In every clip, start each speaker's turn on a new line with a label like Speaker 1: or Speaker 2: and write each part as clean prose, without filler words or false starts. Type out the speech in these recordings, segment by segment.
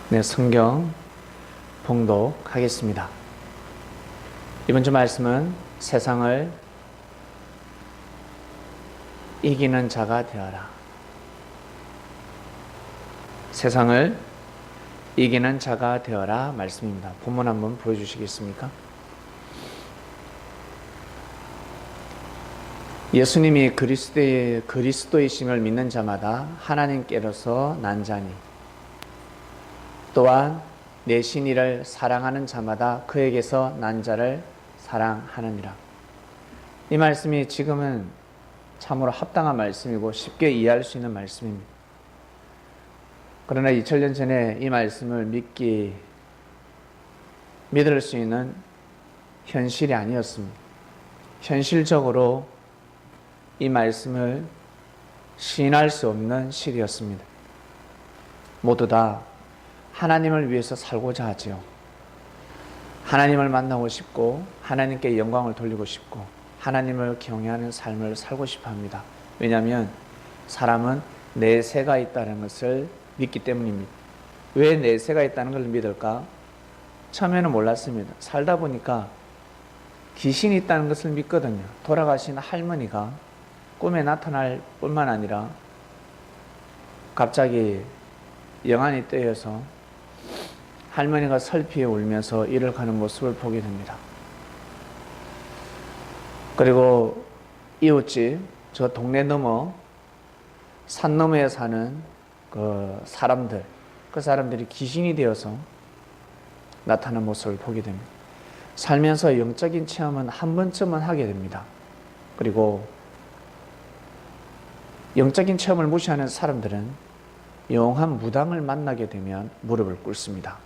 Speaker 1: 네, 성경 봉독하겠습니다. 이번 주 말씀은 세상을 이기는 자가 되어라. 세상을 이기는 자가 되어라 말씀입니다. 본문 한번 보여주시겠습니까? 예수님이 그리스도이심을 믿는 자마다 하나님께로서 난 자니 또한 내 신이를 사랑하는 자마다 그에게서 난 자를 사랑하느니라. 이 말씀이 지금은 참으로 합당한 말씀이고 쉽게 이해할 수 있는 말씀입니다. 그러나 2000년 전에 이 말씀을 믿을 수 있는 현실이 아니었습니다. 현실적으로 이 말씀을 시인할 수 없는 시기였습니다. 모두 다 하나님을 위해서 살고자 하지요. 하나님을 만나고 싶고 하나님께 영광을 돌리고 싶고 하나님을 경외하는 삶을 살고 싶어 합니다. 왜냐하면 사람은 내세가 있다는 것을 믿기 때문입니다. 왜 내세가 있다는 걸 믿을까? 처음에는 몰랐습니다. 살다 보니까 귀신이 있다는 것을 믿거든요. 돌아가신 할머니가 꿈에 나타날 뿐만 아니라 갑자기 영안이 뜨여서 할머니가 설피에 울면서 일을 가는 모습을 보게 됩니다. 그리고 이웃집, 저 동네 너머, 산 너머에 사는 그 사람들이 귀신이 되어서 나타나는 모습을 보게 됩니다. 살면서 영적인 체험은 한 번쯤은 하게 됩니다. 그리고 영적인 체험을 무시하는 사람들은 영한 무당을 만나게 되면 무릎을 꿇습니다.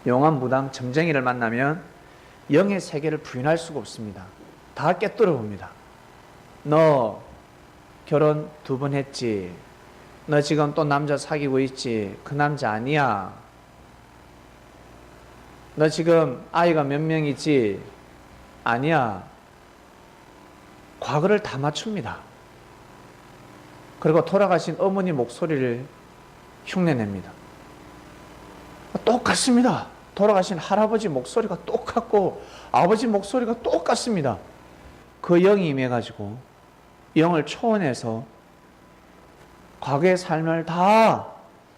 Speaker 1: 영한 무당 점쟁이를 만나면 영의 세계를 부인할 수가 없습니다. 다 꿰뚫어 봅니다. 너 결혼 2번 했지? 너 지금 또 남자 사귀고 있지? 그 남자 아니야. 너 지금 아이가 몇 명이지? 아니야. 과거를 다 맞춥니다. 그리고 돌아가신 어머니 목소리를 흉내냅니다. 똑같습니다. 돌아가신 할아버지 목소리가 똑같고 아버지 목소리가 똑같습니다. 그 영이 임해가지고 영을 초원해서 과거의 삶을 다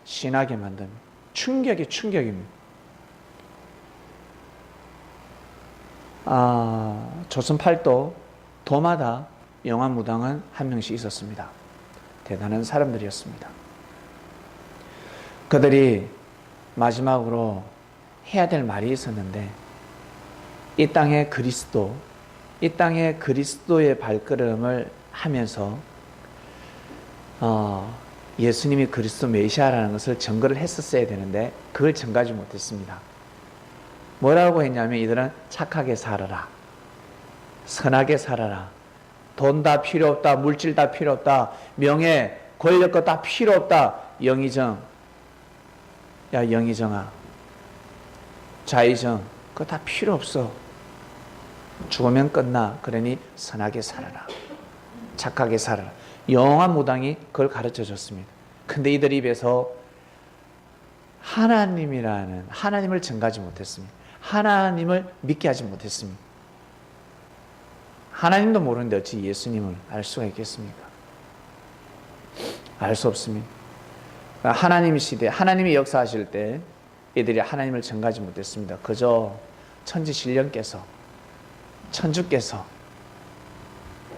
Speaker 1: 신하게 만듭니다. 충격입니다. 조선 팔도 도마다 영한 무당은 한 명씩 있었습니다. 대단한 사람들이었습니다. 그들이 마지막으로 해야 될 말이 있었는데 이 땅의 그리스도의 발걸음을 하면서 예수님이 그리스도 메시아라는 것을 증거를 했었어야 되는데 그걸 증거하지 못했습니다. 뭐라고 했냐면 이들은 착하게 살아라, 선하게 살아라, 돈 다 필요 없다, 물질 다 필요 없다, 명예, 권력 거 다 필요 없다. 영의정, 야 영의정아, 좌의정, 그거 다 필요 없어. 죽으면 끝나. 그러니 선하게 살아라, 착하게 살아라. 영한 무당이 그걸 가르쳐 줬습니다. 근데 이들 입에서 하나님을 증거하지 못했습니다. 하나님을 믿게 하지 못했습니다. 하나님도 모르는데 어찌 예수님을 알 수가 있겠습니까? 알 수 없습니다. 하나님 시대, 하나님이 역사하실 때 이들이 하나님을 증거하지 못했습니다. 그저 천지신령께서, 천주께서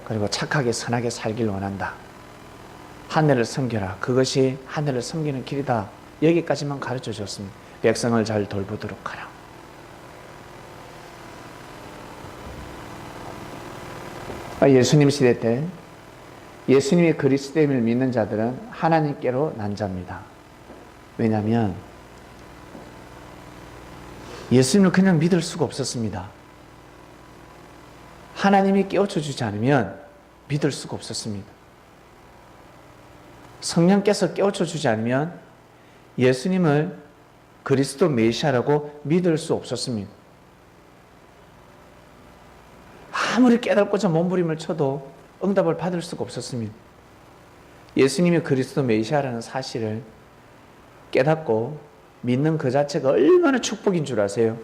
Speaker 1: 그리고 착하게 선하게 살길 원한다. 하늘을 섬겨라. 그것이 하늘을 섬기는 길이다. 여기까지만 가르쳐 줬습니다. 백성을 잘 돌보도록 하라. 예수님 시대 때 예수님이 그리스도임을 믿는 자들은 하나님께로 난 자입니다. 왜냐하면 예수님을 그냥 믿을 수가 없었습니다. 하나님이 깨우쳐 주지 않으면 믿을 수가 없었습니다. 성령께서 깨우쳐 주지 않으면 예수님을 그리스도 메시아라고 믿을 수 없었습니다. 아무리 깨닫고자 몸부림을 쳐도 응답을 받을 수가 없었습니다. 예수님이 그리스도 메시아라는 사실을 깨닫고 믿는 그 자체가 얼마나 축복인 줄 아세요?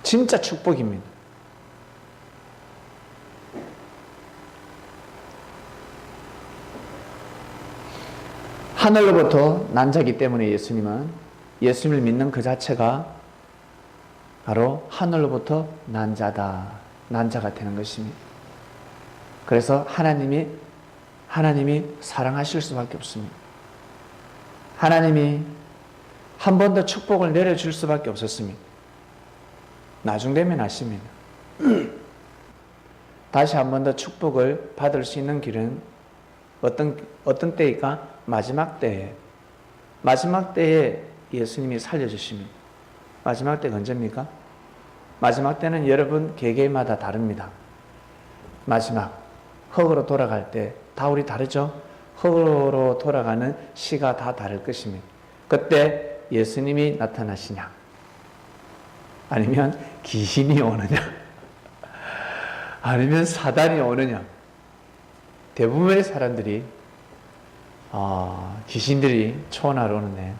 Speaker 1: 진짜 축복입니다. 하늘로부터 난 자기 때문에 예수님을 믿는 그 자체가 바로 하늘로부터 난 자다. 난 자가 되는 것입니다. 그래서 하나님이 사랑하실 수밖에 없습니다. 하나님이 한 번 더 축복을 내려줄 수밖에 없었습니다. 나중 되면 아십니다. 다시 한 번 더 축복을 받을 수 있는 길은 어떤 때일까? 마지막 때에. 마지막 때에 예수님이 살려주십니다. 마지막 때가 언제입니까? 마지막 때는 여러분 개개인마다 다릅니다. 마지막 흙으로 돌아갈 때 다 우리 다르죠? 흙으로 돌아가는 시가 다 다를 것입니다. 그때 예수님이 나타나시냐? 아니면 귀신이 오느냐? 아니면 사단이 오느냐? 대부분의 사람들이 귀신들이 초원하러 오는데,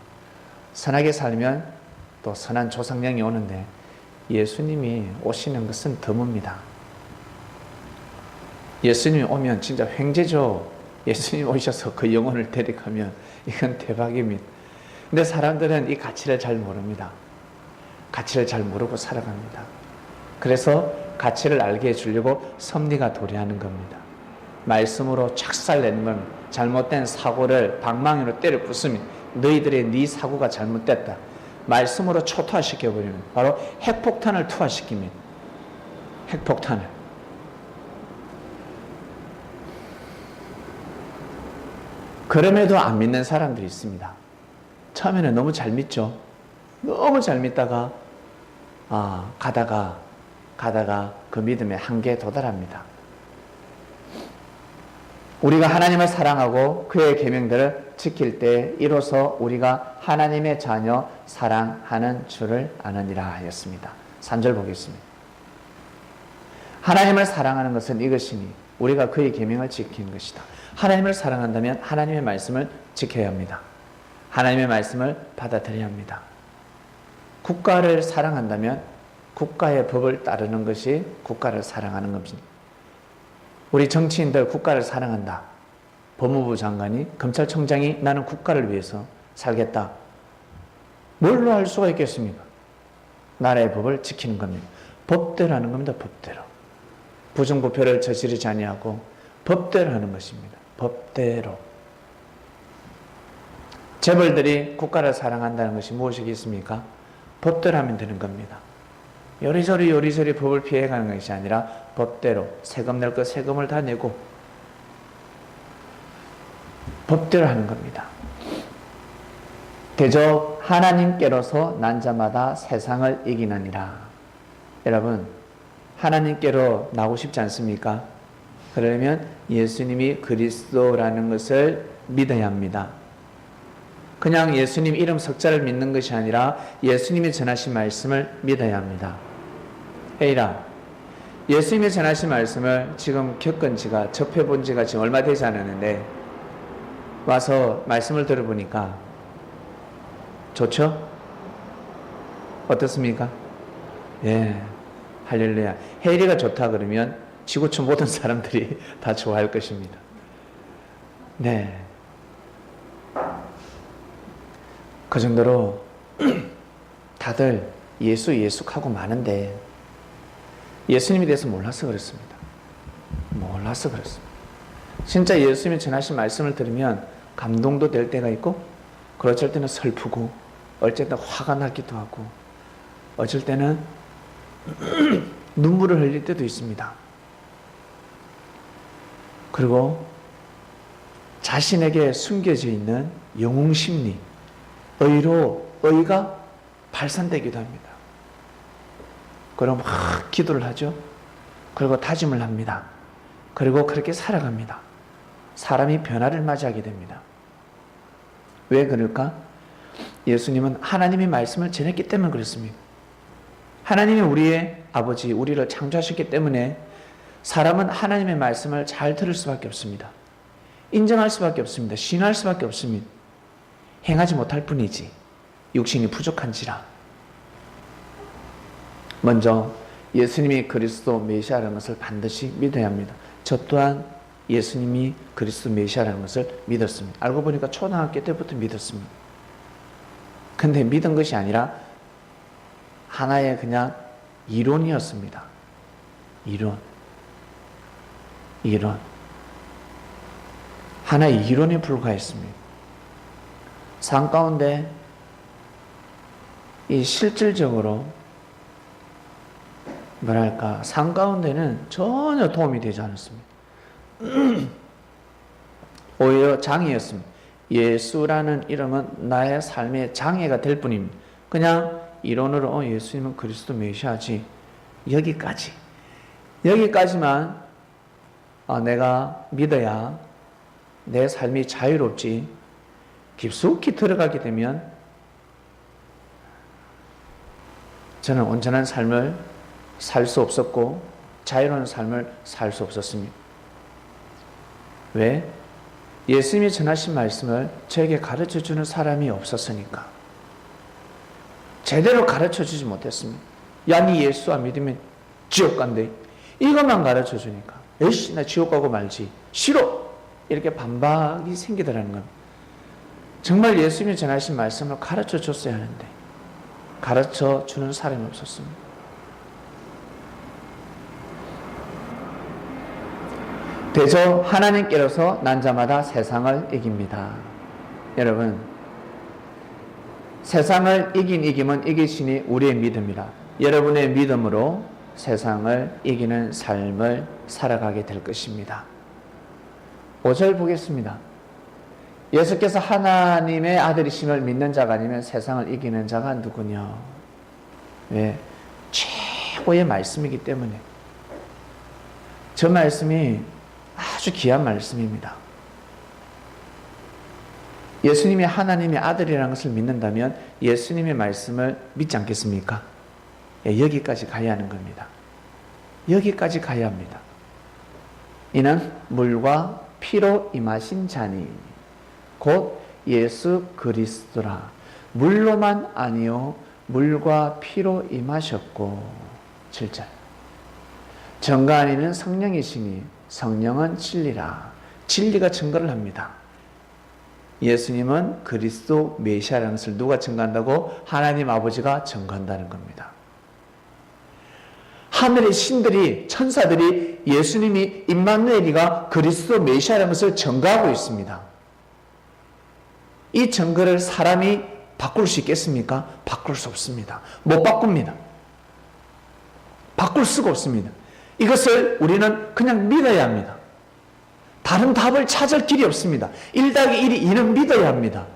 Speaker 1: 선하게 살면 또 선한 조상령이 오는데 예수님이 오시는 것은 드뭅니다. 예수님이 오면 진짜 횡재죠. 예수님 오셔서 그 영혼을 데려가면 이건 대박입니다. 근데 사람들은 이 가치를 잘 모릅니다. 가치를 잘 모르고 살아갑니다. 그래서 가치를 알게 해주려고 섭리가 도래하는 겁니다. 말씀으로 착살내는 겁니다. 잘못된 사고를 방망이로 때려 부수면 너희들의 네 사고가 잘못됐다. 말씀으로 초토화시켜버리는, 바로 핵폭탄을 투하시킵니다. 핵폭탄을. 그럼에도 안 믿는 사람들이 있습니다. 처음에는 너무 잘 믿죠. 너무 잘 믿다가 가다가 그 믿음의 한계에 도달합니다. 우리가 하나님을 사랑하고 그의 계명들을 지킬 때 이로써 우리가 하나님의 자녀 사랑하는 줄을 아느니라 하였습니다. 3절 보겠습니다. 하나님을 사랑하는 것은 이것이니 우리가 그의 계명을 지키는 것이다. 하나님을 사랑한다면 하나님의 말씀을 지켜야 합니다. 하나님의 말씀을 받아들여야 합니다. 국가를 사랑한다면 국가의 법을 따르는 것이 국가를 사랑하는 겁니다. 우리 정치인들 국가를 사랑한다. 법무부 장관이, 검찰총장이 나는 국가를 위해서 살겠다. 뭘로 할 수가 있겠습니까? 나라의 법을 지키는 겁니다. 법대로 하는 겁니다. 법대로. 부정부패를 저지르지 아니하고 법대로 하는 것입니다. 법대로. 재벌들이 국가를 사랑한다는 것이 무엇이겠습니까? 법대로 하면 되는 겁니다. 요리조리 법을 피해가는 것이 아니라 법대로 세금 낼 것 세금을 다 내고 법대로 하는 겁니다. 대저 하나님께로서 난 자마다 세상을 이기느니라. 여러분, 하나님께로 나오고 싶지 않습니까? 그러면 예수님이 그리스도라는 것을 믿어야 합니다. 그냥 예수님 이름 석자를 믿는 것이 아니라 예수님이 전하신 말씀을 믿어야 합니다. 에이라, 예수님이 전하신 말씀을 지금 겪은 지가, 접해본 지가 지금 얼마 되지 않았는데 와서 말씀을 들어보니까 좋죠? 어떻습니까? 예, 할렐루야. 헤이리가 좋다 그러면 지구촌 모든 사람들이 다 좋아할 것입니다. 네. 그 정도로 다들 예수하고 많은데 예수님에 대해서 몰라서 그렇습니다. 몰라서 그렇습니다. 진짜 예수님이 전하신 말씀을 들으면 감동도 될 때가 있고, 그럴 때는 슬프고, 어쩔 때는 화가 나기도 하고, 어쩔 때는 눈물을 흘릴 때도 있습니다. 그리고 자신에게 숨겨져 있는 영웅심리, 의가 발산되기도 합니다. 그럼 막 기도를 하죠. 그리고 다짐을 합니다. 그리고 그렇게 살아갑니다. 사람이 변화를 맞이하게 됩니다. 왜 그럴까? 예수님은 하나님의 말씀을 전했기 때문에 그렇습니다. 하나님이 우리의 아버지, 우리를 창조하셨기 때문에 사람은 하나님의 말씀을 잘 들을 수밖에 없습니다. 인정할 수밖에 없습니다. 신뢰할 수밖에 없습니다. 행하지 못할 뿐이지. 육신이 부족한지라. 먼저 예수님이 그리스도 메시아라는 것을 반드시 믿어야 합니다. 저 또한 예수님이 그리스도 메시아라는 것을 믿었습니다. 알고 보니까 초등학교 때부터 믿었습니다. 근데 믿은 것이 아니라 하나의 그냥 이론이었습니다. 이론. 하나의 이론에 불과했습니다. 삶 가운데 이 실질적으로 뭐랄까, 삶 가운데는 전혀 도움이 되지 않았습니다. 오히려 장애였습니다. 예수라는 이름은 나의 삶의 장애가 될 뿐입니다. 그냥 이론으로 예수님은 그리스도 메시아지, 여기까지만 내가 믿어야 내 삶이 자유롭지, 깊숙이 들어가게 되면 저는 온전한 삶을 살 수 없었고 자유로운 삶을 살 수 없었습니다. 왜? 예수님이 전하신 말씀을 저에게 가르쳐주는 사람이 없었으니까. 제대로 가르쳐주지 못했습니다. 야, 니 예수 안 믿으면 지옥 간대. 이것만 가르쳐주니까 에이씨, 나 지옥 가고 말지, 싫어, 이렇게 반박이 생기더라는 겁니다. 정말 예수님이 전하신 말씀을 가르쳐줬어야 하는데 가르쳐주는 사람이 없었습니다. 대저 하나님께로서 난 자마다 세상을 이깁니다. 여러분, 세상을 이김은 이기시니 우리의 믿음이라. 여러분의 믿음으로 세상을 이기는 삶을 살아가게 될 것입니다. 5절 보겠습니다. 예수께서 하나님의 아들이심을 믿는 자가 아니면 세상을 이기는 자가 누구냐? 왜? 최고의 말씀이기 때문에. 저 말씀이 아주 귀한 말씀입니다. 예수님이 하나님의 아들이라는 것을 믿는다면 예수님의 말씀을 믿지 않겠습니까? 여기까지 가야 하는 겁니다. 여기까지 가야 합니다. 이는 물과 피로 임하신 자니 곧 예수 그리스도라. 물로만 아니요 물과 피로 임하셨고. 7절. 증거하니는 성령이시니 성령은 진리라. 진리가 증거를 합니다. 예수님은 그리스도 메시아라는 것을 누가 증거한다고? 하나님 아버지가 증거한다는 겁니다. 하늘의 신들이, 천사들이 예수님이 임마누엘이가 그리스도 메시아라는 것을 증거하고 있습니다. 이 증거를 사람이 바꿀 수 있겠습니까? 바꿀 수 없습니다. 못 바꿉니다. 바꿀 수가 없습니다. 이것을 우리는 그냥 믿어야 합니다. 다른 답을 찾을 길이 없습니다. 1+1이 2는 믿어야 합니다.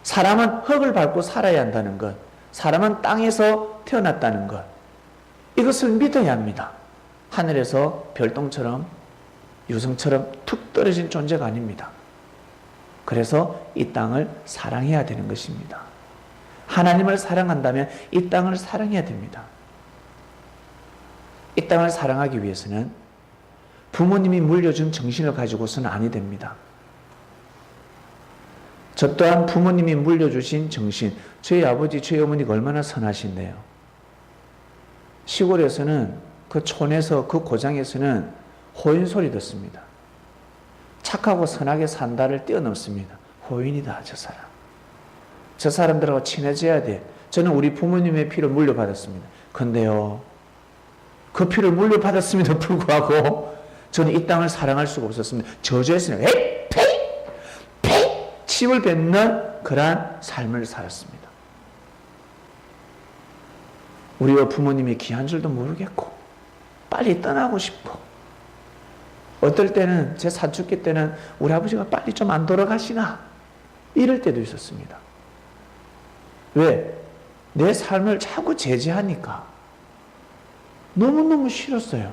Speaker 1: 사람은 흙을 밟고 살아야 한다는 것, 사람은 땅에서 태어났다는 것, 이것을 믿어야 합니다. 하늘에서 별똥처럼 유성처럼 툭 떨어진 존재가 아닙니다. 그래서 이 땅을 사랑해야 되는 것입니다. 하나님을 사랑한다면 이 땅을 사랑해야 됩니다. 이 땅을 사랑하기 위해서는 부모님이 물려준 정신을 가지고서는 아니 됩니다. 저 또한 부모님이 물려주신 정신, 저희 아버지, 저희 어머니가 얼마나 선하신데요. 시골에서는 그 촌에서 그 고장에서는 호인 소리 듣습니다. 착하고 선하게 산다를 뛰어넘습니다. 호인이다, 저 사람. 저 사람들하고 친해져야 돼. 저는 우리 부모님의 피를 물려받았습니다. 근데요, 그 피를 물려받았음에도 불구하고 저는 이 땅을 사랑할 수가 없었습니다. 저주했으면 에이, 페이 침을 뱉는 그러한 삶을 살았습니다. 우리와 부모님이 귀한 줄도 모르겠고 빨리 떠나고 싶고, 어떨 때는 제 사춘기 때는 우리 아버지가 빨리 좀 안 돌아가시나 이럴 때도 있었습니다. 왜? 내 삶을 자꾸 제지하니까 너무너무 싫었어요.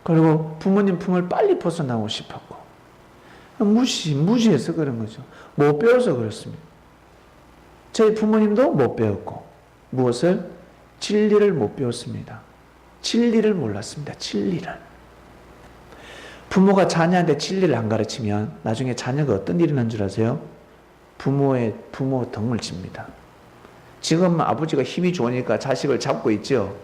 Speaker 1: 그리고 부모님 품을 빨리 벗어나고 싶었고, 무시해서 그런 거죠. 못 배워서 그렇습니다. 저희 부모님도 못 배웠고, 무엇을? 진리를 못 배웠습니다. 진리를 몰랐습니다. 진리를. 부모가 자녀한테 진리를 안 가르치면 나중에 자녀가 어떤 일이 나는 줄 아세요? 부모 덕을 집니다. 지금 아버지가 힘이 좋으니까 자식을 잡고 있죠.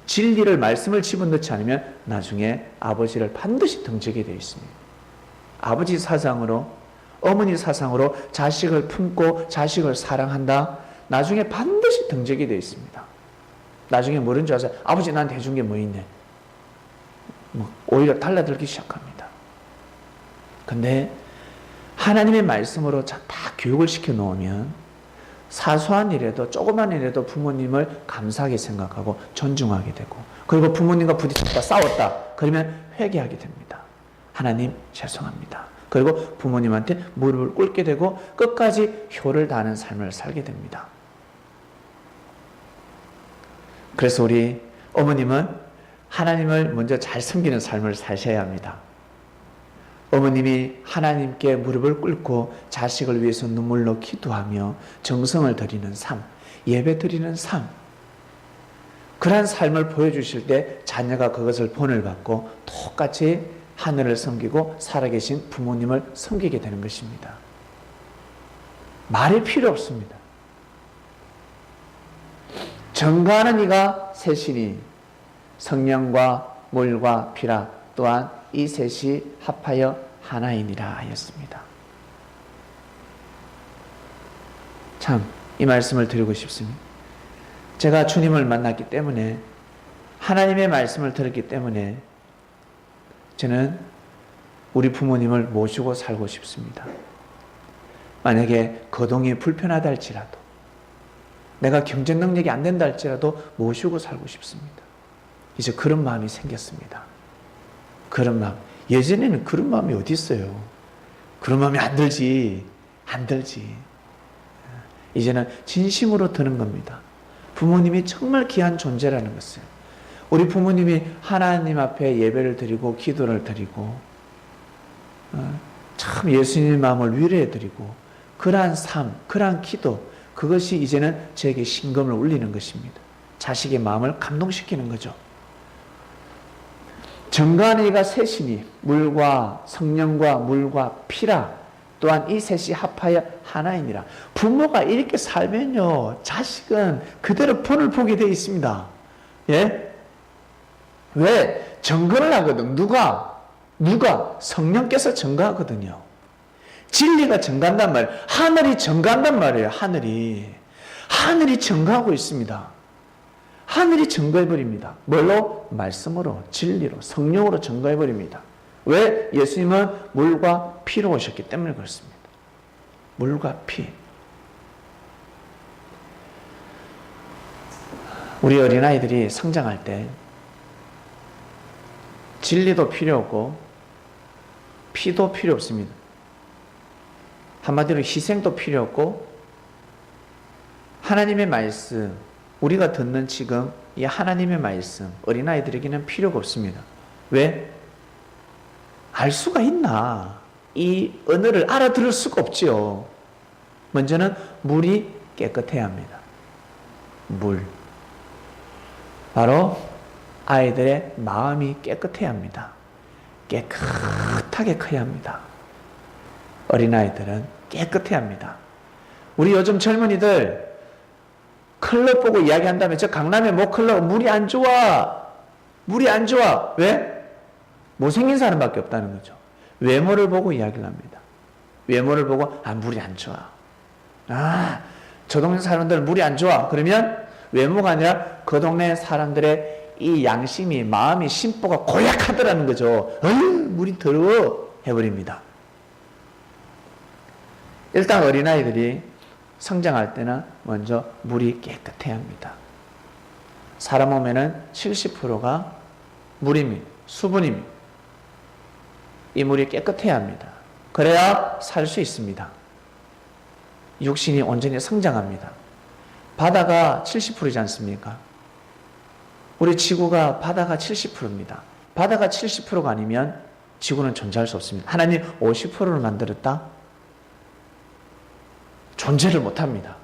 Speaker 1: 진리를 말씀을 집어넣지 않으면 나중에 아버지를 반드시 등지게 되어 있습니다. 아버지 사상으로 어머니 사상으로 자식을 품고 자식을 사랑한다. 나중에 반드시 등지게 되어 있습니다. 나중에 모른 줄 아세요? 아버지 나한테 해준 게 뭐 있네. 오히려 달라들기 시작합니다. 근데 하나님의 말씀으로 다 교육을 시켜 놓으면 사소한 일에도 조그만 일에도 부모님을 감사하게 생각하고 존중하게 되고, 그리고 부모님과 부딪혔다 싸웠다 그러면 회개하게 됩니다. 하나님 죄송합니다. 그리고 부모님한테 무릎을 꿇게 되고 끝까지 효를 다하는 삶을 살게 됩니다. 그래서 우리 어머님은 하나님을 먼저 잘 섬기는 삶을 사셔야 합니다. 어머님이 하나님께 무릎을 꿇고 자식을 위해서 눈물로 기도하며 정성을 드리는 삶, 예배 드리는 삶, 그러한 삶을 보여주실 때 자녀가 그것을 본을 받고 똑같이 하늘을 섬기고 살아계신 부모님을 섬기게 되는 것입니다. 말이 필요 없습니다. 정가하는 이가 셋이니 성령과 물과 피라, 또한 이 셋이 합하여 하나이니라 하였습니다. 참, 이 말씀을 드리고 싶습니다. 제가 주님을 만났기 때문에, 하나님의 말씀을 들었기 때문에 저는 우리 부모님을 모시고 살고 싶습니다. 만약에 거동이 불편하다 할지라도, 내가 경제 능력이 안 된다 할지라도 모시고 살고 싶습니다. 이제 그런 마음이 생겼습니다. 그런 마음. 예전에는 그런 마음이 어디 있어요? 그런 마음이 안 들지. 이제는 진심으로 드는 겁니다. 부모님이 정말 귀한 존재라는 것을. 우리 부모님이 하나님 앞에 예배를 드리고 기도를 드리고 참 예수님의 마음을 위로해 드리고, 그러한 삶, 그러한 기도, 그것이 이제는 저에게 신금을 울리는 것입니다. 자식의 마음을 감동시키는 거죠. 정가하는 이가 셋이니 물과 성령과 물과 피라, 또한 이 셋이 합하여 하나이니라. 부모가 이렇게 살면요, 자식은 그대로 본을 보게 되어 있습니다. 예? 왜? 정거를 하거든. 누가? 성령께서 정거하거든요. 진리가 정거한단 말이에요. 하늘이 정거한단 말이에요. 하늘이 정거하고 있습니다. 하늘이 정거해버립니다. 뭘로? 말씀으로, 진리로, 성령으로 정거해버립니다. 왜? 예수님은 물과 피로 오셨기 때문에 그렇습니다. 물과 피. 우리 어린아이들이 성장할 때 진리도 필요 없고 피도 필요 없습니다. 한마디로 희생도 필요 없고, 하나님의 말씀, 우리가 듣는 지금 이 하나님의 말씀, 어린아이들에게는 필요가 없습니다. 왜? 알 수가 있나? 이 언어를 알아들을 수가 없지요. 먼저는 물이 깨끗해야 합니다. 물. 바로 아이들의 마음이 깨끗해야 합니다. 깨끗하게 커야 합니다. 어린아이들은 깨끗해야 합니다. 우리 요즘 젊은이들 클럽 보고 이야기한다면, 저 강남의 뭐 클럽 물이 안 좋아. 왜? 못생긴 사람밖에 없다는 거죠. 외모를 보고 이야기를 합니다. 외모를 보고 물이 안 좋아. 저 동네 사람들은 물이 안 좋아. 그러면 외모가 아니라 그 동네 사람들의 이 양심이, 마음이, 심보가 고약하더라는 거죠. 물이 더러워 해버립니다. 일단 어린아이들이 성장할 때는 먼저 물이 깨끗해야 합니다. 사람 몸에는 70%가 물입니다. 수분입니다. 이 물이 깨끗해야 합니다. 그래야 살 수 있습니다. 육신이 온전히 성장합니다. 바다가 70%이지 않습니까? 우리 지구가 바다가 70%입니다. 바다가 70%가 아니면 지구는 존재할 수 없습니다. 하나님 50%를 만들었다? 존재를 못합니다.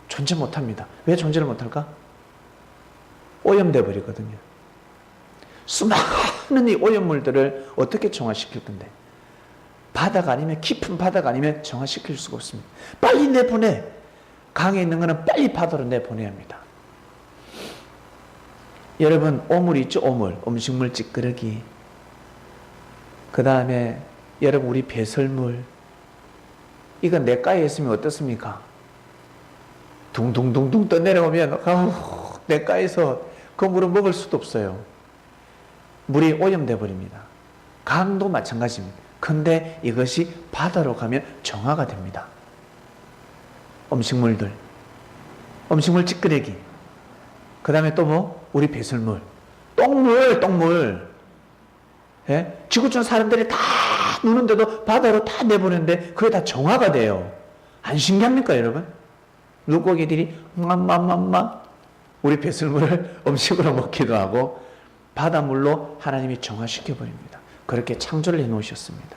Speaker 1: 존재 못합니다. 왜 존재를 못할까? 오염돼 버리거든요. 수많은 이 오염물들을 어떻게 정화시킬 건데? 바다가 아니면 깊은 바다가 아니면 정화시킬 수가 없습니다. 빨리 내보내. 강에 있는 거는 빨리 바다로 내보내야 합니다. 여러분 오물 있죠? 오물. 음식물 찌끄러기. 그 다음에 여러분 우리 배설물. 이건 냇가에 있으면 어떻습니까? 둥둥둥둥 떠내려오면 냇가에서 그 물을 먹을 수도 없어요. 물이 오염돼 버립니다. 강도 마찬가지입니다. 근데 이것이 바다로 가면 정화가 됩니다. 음식물들, 음식물 찌끄레기, 그 다음에 또 뭐? 우리 배설물, 똥물. 예? 지구촌 사람들이 다 누는데도 바다로 다 내보내는데 그게 다 정화가 돼요. 안 신기합니까, 여러분? 물고기들이 우리 배설물을 음식으로 먹기도 하고 바닷물로 하나님이 정화시켜 버립니다. 그렇게 창조를 해놓으셨습니다.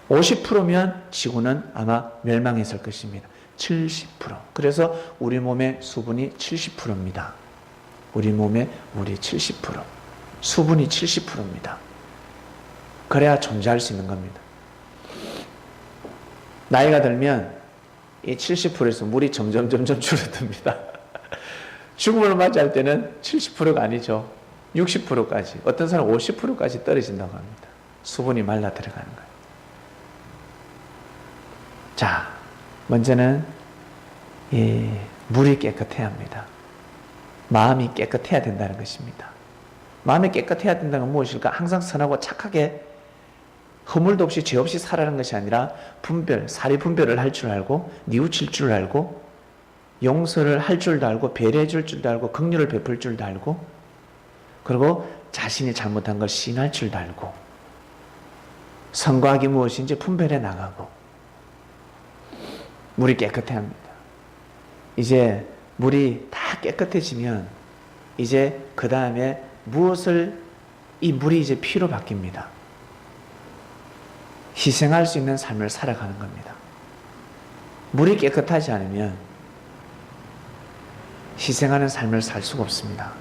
Speaker 1: 50%면 지구는 아마 멸망했을 것입니다. 70%. 그래서 우리 몸의 수분이 70%입니다. 우리 몸의 물이 70%. 수분이 70%입니다. 그래야 존재할 수 있는 겁니다. 나이가 들면 이 70%에서 물이 점점 줄어듭니다. 죽음을 맞이할 때는 70%가 아니죠. 60%까지, 어떤 사람은 50%까지 떨어진다고 합니다. 수분이 말라 들어가는 거예요. 자, 먼저는 이 물이 깨끗해야 합니다. 마음이 깨끗해야 된다는 것입니다. 마음이 깨끗해야 된다는 건 무엇일까? 항상 선하고 착하게 허물도 없이 죄 없이 살아가는 것이 아니라 사리 분별을 할 줄 알고, 뉘우칠 줄 알고, 용서를 할 줄도 알고, 배려해 줄 줄도 알고, 긍휼을 베풀 줄도 알고, 그리고 자신이 잘못한 걸 시인할 줄도 알고, 선과 악이 무엇인지 분별해 나가고, 물이 깨끗해야 합니다. 이제 물이 다 깨끗해지면 이제 그 다음에 이 물이 이제 피로 바뀝니다. 희생할 수 있는 삶을 살아가는 겁니다. 물이 깨끗하지 않으면 희생하는 삶을 살 수가 없습니다.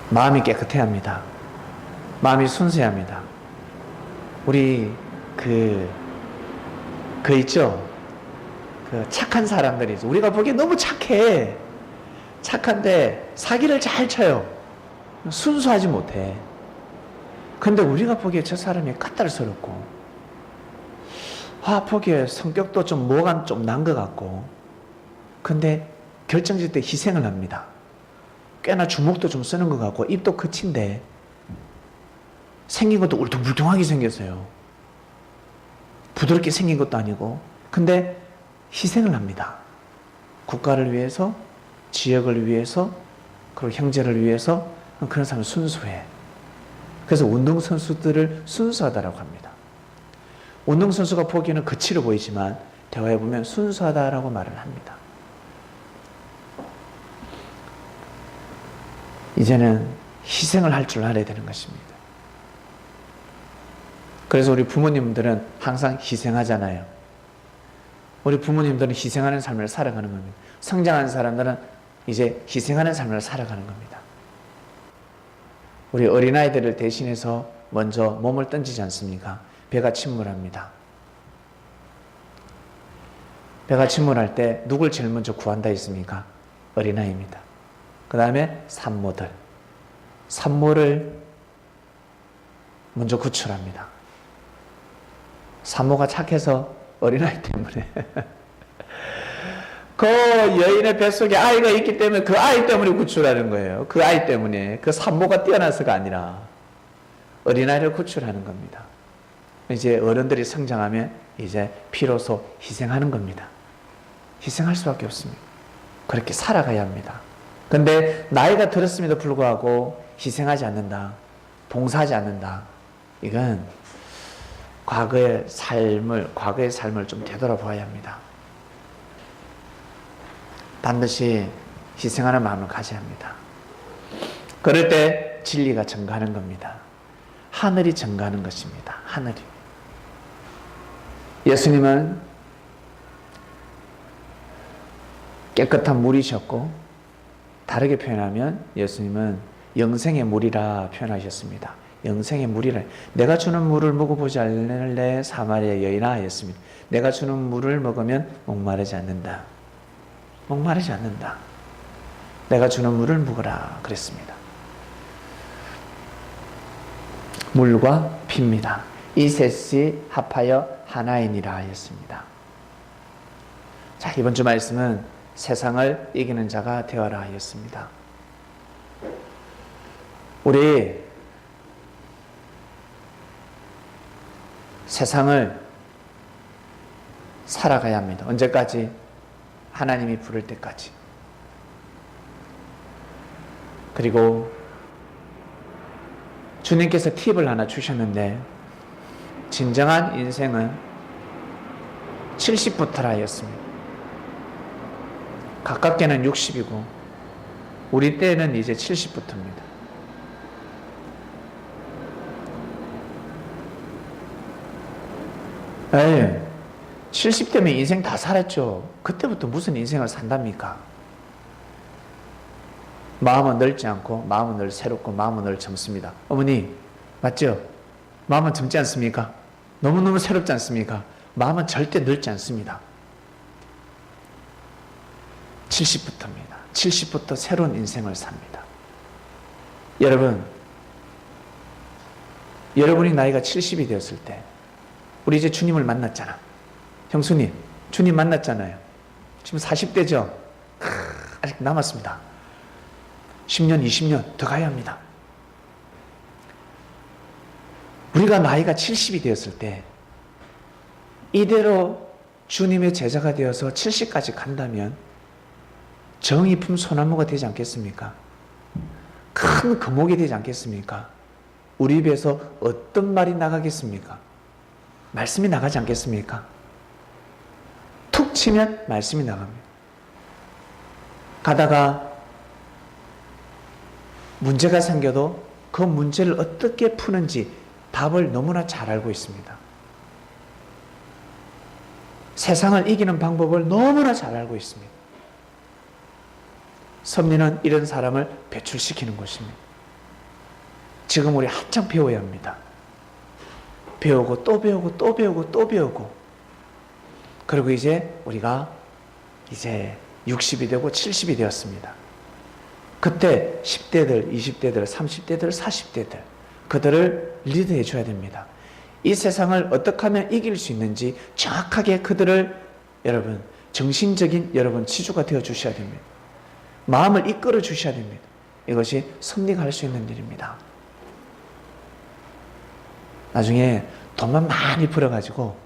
Speaker 1: 마음이 깨끗해야 합니다. 마음이 순수해야 합니다. 우리 그 있죠? 그 착한 사람들이 있어. 우리가 보기에 너무 착해. 착한데 사기를 잘 쳐요. 순수하지 못해. 근데 우리가 보기에 저 사람이 까탈스럽고, 보기에 성격도 좀 뭐가 좀 난 것 같고, 근데 결정질 때 희생을 합니다. 꽤나 주먹도 좀 쓰는 것 같고, 입도 거친데 생긴 것도 울퉁불퉁하게 생겼어요. 부드럽게 생긴 것도 아니고. 근데 희생을 합니다. 국가를 위해서, 지역을 위해서, 그리고 형제를 위해서. 그런 사람은 순수해. 그래서 운동선수들을 순수하다라고 합니다. 운동선수가 보기에는 거칠어 보이지만 대화해보면 순수하다라고 말을 합니다. 이제는 희생을 할 줄 알아야 되는 것입니다. 그래서 우리 부모님들은 항상 희생하잖아요. 우리 부모님들은 희생하는 삶을 살아가는 겁니다. 성장한 사람들은 이제 희생하는 삶을 살아가는 겁니다. 우리 어린아이들을 대신해서 먼저 몸을 던지지 않습니까? 배가 침몰합니다. 배가 침몰할 때 누굴 제일 먼저 구한다 했습니까? 어린아이입니다. 그 다음에 산모들. 산모를 먼저 구출합니다. 산모가 착해서 어린아이 때문에 그 여인의 뱃속에 아이가 있기 때문에 그 아이 때문에 구출하는 거예요. 그 아이 때문에. 그 산모가 뛰어나서가 아니라 어린아이를 구출하는 겁니다. 이제 어른들이 성장하면 이제 비로소 희생하는 겁니다. 희생할 수밖에 없습니다. 그렇게 살아가야 합니다. 근데 나이가 들었음에도 불구하고 희생하지 않는다, 봉사하지 않는다, 이건 과거의 삶을 좀 되돌아봐야 합니다. 반드시 희생하는 마음을 가져야 합니다. 그럴 때 진리가 증가하는 겁니다. 하늘이 증가하는 것입니다. 하늘이. 예수님은 깨끗한 물이셨고, 다르게 표현하면 예수님은 영생의 물이라 표현하셨습니다. 영생의 물이라. 내가 주는 물을 먹어보지 않을래 사마리아 여인아 하였습니다. 내가 주는 물을 먹으면 목마르지 않는다. 목마르지 않는다. 내가 주는 물을 먹으라 그랬습니다. 물과 피입니다. 이 셋이 합하여 하나이니라 하였습니다. 자, 이번 주 말씀은 세상을 이기는 자가 되어라 하였습니다. 우리 세상을 살아가야 합니다. 언제까지? 하나님이 부를 때까지. 그리고 주님께서 팁을 하나 주셨는데, 진정한 인생은 70부터라 하였습니다. 가깝게는 60이고 우리 때는 이제 70부터입니다. 네, 70대면 인생 다 살았죠. 그때부터 무슨 인생을 산답니까? 마음은 늙지 않고 마음은 늘 새롭고 마음은 늘 젊습니다. 어머니 맞죠? 마음은 젊지 않습니까? 너무너무 새롭지 않습니까? 마음은 절대 늙지 않습니다. 70부터입니다. 70부터 새로운 인생을 삽니다. 여러분이 나이가 70이 되었을 때, 우리 이제 주님을 만났잖아. 형수님, 주님 만났잖아요. 지금 40대죠? 아직 남았습니다. 10년, 20년 더 가야 합니다. 우리가 나이가 70이 되었을 때, 이대로 주님의 제자가 되어서 70까지 간다면 정의 품 소나무가 되지 않겠습니까? 큰 금옥이 되지 않겠습니까? 우리 입에서 어떤 말이 나가겠습니까? 말씀이 나가지 않겠습니까? 툭 치면 말씀이 나갑니다. 가다가 문제가 생겨도 그 문제를 어떻게 푸는지 답을 너무나 잘 알고 있습니다. 세상을 이기는 방법을 너무나 잘 알고 있습니다. 섭리는 이런 사람을 배출시키는 것입니다. 지금 우리 한창 배워야 합니다. 배우고 또 배우고 또 배우고 또 배우고, 그리고 우리가 이제 60이 되고 70이 되었습니다. 그때 10대들, 20대들, 30대들, 40대들, 그들을 리드해 줘야 됩니다. 이 세상을 어떻게 하면 이길 수 있는지 정확하게 그들을 정신적인 지주가 되어 주셔야 됩니다. 마음을 이끌어 주셔야 됩니다. 이것이 섭리가 할 수 있는 일입니다. 나중에 돈만 많이 벌어가지고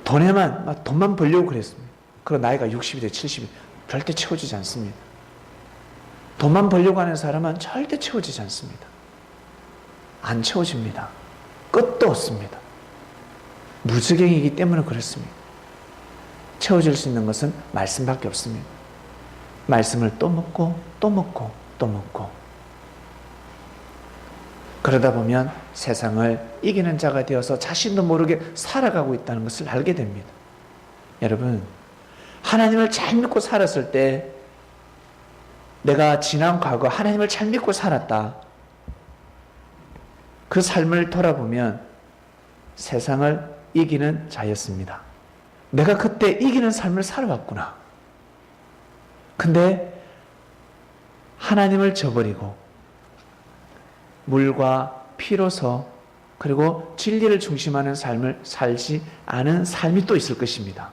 Speaker 1: 돈만 벌려고 그랬습니다. 그리고 나이가 60이 돼 70이 절대 채워지지 않습니다. 돈만 벌려고 하는 사람은 절대 채워지지 않습니다. 안 채워집니다. 끝도 없습니다. 무지경이기 때문에 그렇습니다. 채워질 수 있는 것은 말씀밖에 없습니다. 말씀을 또 먹고 또 먹고 또 먹고, 그러다 보면 세상을 이기는 자가 되어서 자신도 모르게 살아가고 있다는 것을 알게 됩니다. 여러분, 하나님을 잘 믿고 살았을 때, 내가 지난 과거 하나님을 잘 믿고 살았다, 그 삶을 돌아보면 세상을 이기는 자였습니다. 내가 그때 이기는 삶을 살아왔구나. 근데 하나님을 저버리고 물과 피로서, 그리고 진리를 중심하는 삶을 살지 않은 삶이 또 있을 것입니다.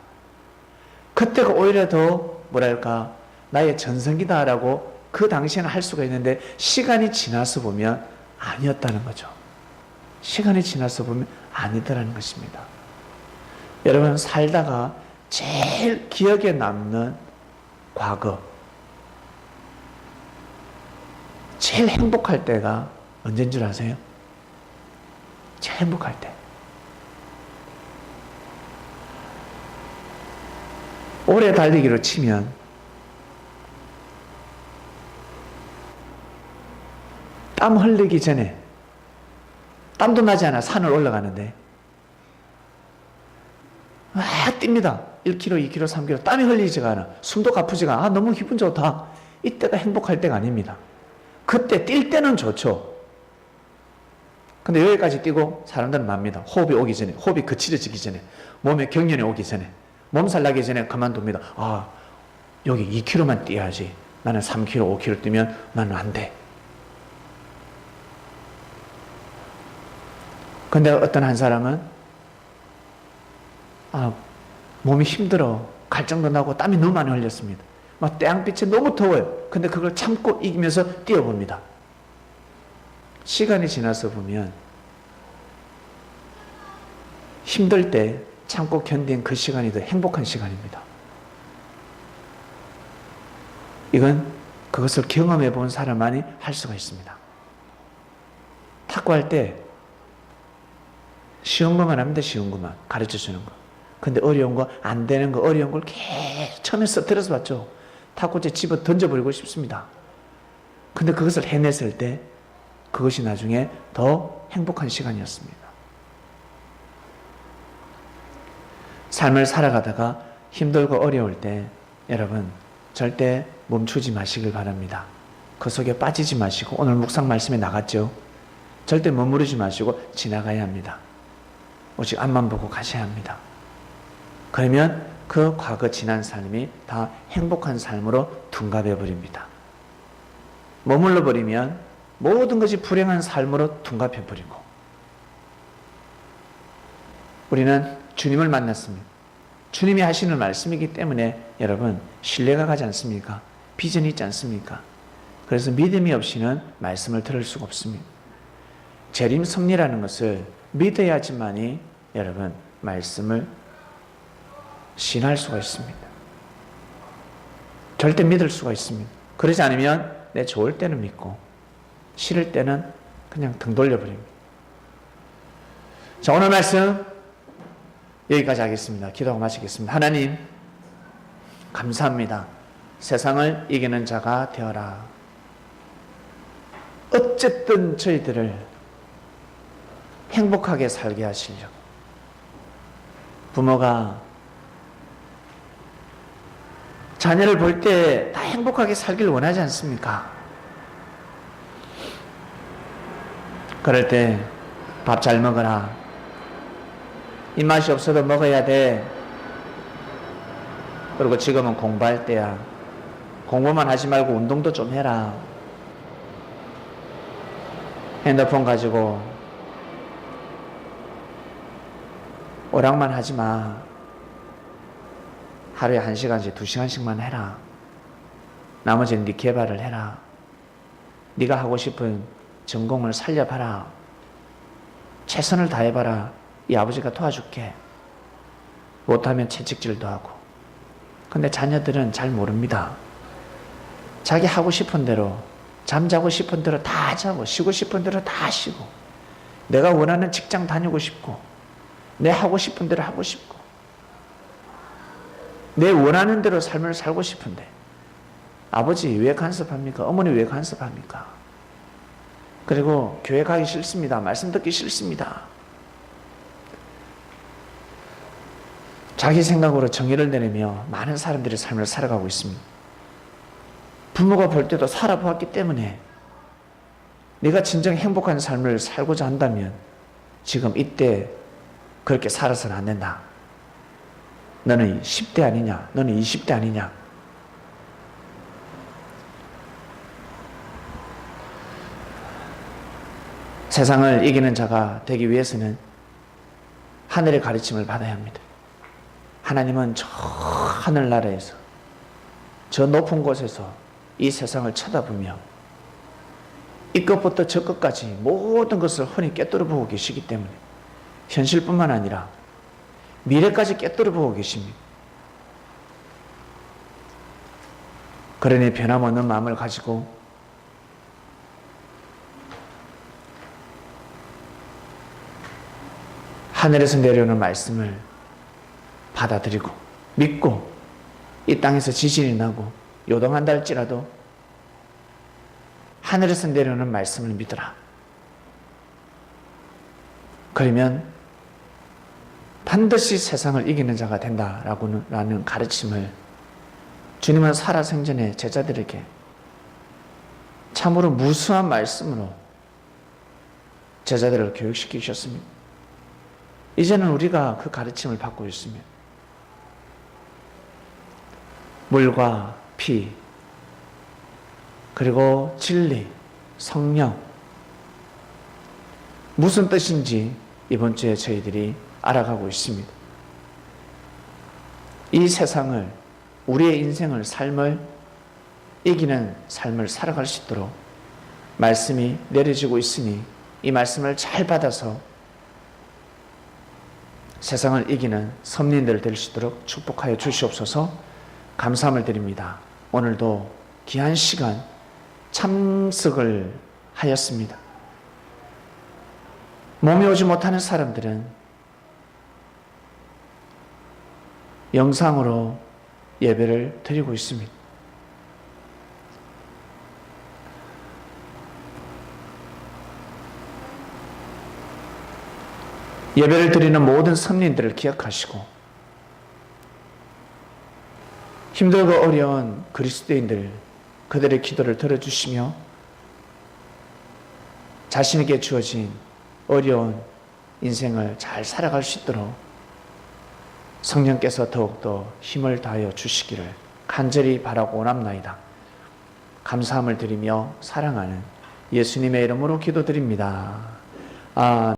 Speaker 1: 그때가 오히려 더 나의 전성기다라고 그 당시에는 할 수가 있는데, 시간이 지나서 보면 아니었다는 거죠. 시간이 지나서 보면 아니더라는 것입니다. 여러분, 살다가 제일 기억에 남는 과거, 제일 행복할 때가 언제인 줄 아세요? 제일 행복할 때. 오래 달리기로 치면 땀 흘리기 전에, 땀도 나지 않아 산을 올라가는데 뜁니다. 1km, 2km, 3km 땀이 흘리지가 않아. 숨도 가쁘지가 않아. 너무 기분 좋다. 이때가 행복할 때가 아닙니다. 그때 뛸 때는 좋죠. 근데 여기까지 뛰고 사람들은 맙니다. 호흡이 오기 전에, 호흡이 거칠어지기 전에, 몸에 경련이 오기 전에, 몸살 나기 전에 그만둡니다. 아, 여기 2km만 뛰어야지. 나는 3km, 5km 뛰면 나는 안 돼. 근데 어떤 한 사람은 몸이 힘들어. 갈증도 나고 땀이 너무 많이 흘렸습니다. 막 태양빛에 너무 더워요. 근데 그걸 참고 이기면서 뛰어봅니다. 시간이 지나서 보면 힘들 때 참고 견딘 그 시간이 더 행복한 시간입니다. 이건 그것을 경험해 본 사람만이 할 수가 있습니다. 탁구할 때 쉬운 것만 합니다. 쉬운 것만 가르쳐 주는 거. 근데 어려운 거, 안 되는 거, 어려운 걸 계속 처음에 들어서 봤죠. 탁구째 집어 던져버리고 싶습니다. 근데 그것을 해냈을 때 그것이 나중에 더 행복한 시간이었습니다. 삶을 살아가다가 힘들고 어려울 때 여러분 절대 멈추지 마시길 바랍니다. 그 속에 빠지지 마시고, 오늘 묵상 말씀에 나갔죠. 절대 머무르지 마시고 지나가야 합니다. 오직 앞만 보고 가셔야 합니다. 그러면 그 과거 지난 삶이 다 행복한 삶으로 둔갑해 버립니다. 머물러 버리면 모든 것이 불행한 삶으로 둔갑해 버리고, 우리는 주님을 만났습니다. 주님이 하시는 말씀이기 때문에 여러분 신뢰가 가지 않습니까? 비전이 있지 않습니까? 그래서 믿음이 없이는 말씀을 들을 수가 없습니다. 재림 섭리라는 것을 믿어야지만이 여러분 말씀을 신할 수가 있습니다. 절대 믿을 수가 있습니다. 그러지 않으면 내 좋을 때는 믿고 싫을 때는 그냥 등 돌려버립니다. 자, 오늘 말씀 여기까지 하겠습니다. 기도하고 마치겠습니다. 하나님 감사합니다. 세상을 이기는 자가 되어라. 어쨌든 저희들을 행복하게 살게 하시려고, 부모가 자녀를 볼 때 다 행복하게 살길 원하지 않습니까? 그럴 때 밥 잘 먹어라. 입맛이 없어도 먹어야 돼. 그리고 지금은 공부할 때야. 공부만 하지 말고 운동도 좀 해라. 핸드폰 가지고 오락만 하지 마. 하루에 1시간씩 2시간씩만 해라. 나머지는 네 개발을 해라. 네가 하고 싶은 전공을 살려봐라. 최선을 다해봐라. 이 아버지가 도와줄게. 못하면 채찍질도 하고. 근데 자녀들은 잘 모릅니다. 자기 하고 싶은 대로, 잠자고 싶은 대로 다 자고, 쉬고 싶은 대로 다 쉬고, 내가 원하는 직장 다니고 싶고, 내 하고 싶은 대로 하고 싶고, 내 원하는 대로 삶을 살고 싶은데 아버지 왜 간섭합니까? 어머니 왜 간섭합니까? 그리고 교회 가기 싫습니다. 말씀 듣기 싫습니다. 자기 생각으로 정의를 내리며 많은 사람들이 삶을 살아가고 있습니다. 부모가 볼 때도 살아보았기 때문에 네가 진정 행복한 삶을 살고자 한다면 지금 이때 그렇게 살아서는 안 된다. 너는 10대 아니냐? 너는 20대 아니냐? 세상을 이기는 자가 되기 위해서는 하늘의 가르침을 받아야 합니다. 하나님은 저 하늘나라에서, 저 높은 곳에서 이 세상을 쳐다보며 이 끝부터 저 끝까지 모든 것을 훤히 꿰뚫어 보고 계시기 때문에 현실뿐만 아니라 미래까지 꿰뚫어 보고 계십니다. 그러니 변함없는 마음을 가지고 하늘에서 내려오는 말씀을 받아들이고 믿고, 이 땅에서 지진이 나고 요동한다 할지라도 하늘에서 내려오는 말씀을 믿으라. 그러면 반드시 세상을 이기는 자가 된다라는 가르침을 주님은 살아생전에 제자들에게 참으로 무수한 말씀으로 제자들을 교육시키셨습니다. 이제는 우리가 그 가르침을 받고 있습니다. 물과 피, 그리고 진리, 성령, 무슨 뜻인지 이번 주에 저희들이 알아가고 있습니다. 이 세상을, 우리의 인생을, 삶을 이기는 삶을 살아갈 수 있도록 말씀이 내려지고 있으니 이 말씀을 잘 받아서 세상을 이기는 선민들 될 수 있도록 축복하여 주시옵소서. 감사함을 드립니다. 오늘도 귀한 시간 참석을 하였습니다. 몸이 오지 못하는 사람들은 영상으로 예배를 드리고 있습니다. 예배를 드리는 모든 선민들을 기억하시고 힘들고 어려운 그리스도인들, 그들의 기도를 들어주시며 자신에게 주어진 어려운 인생을 잘 살아갈 수 있도록 성령께서 더욱더 힘을 다하여 주시기를 간절히 바라고 원합나이다. 감사함을 드리며 사랑하는 예수님의 이름으로 기도드립니다. 아멘.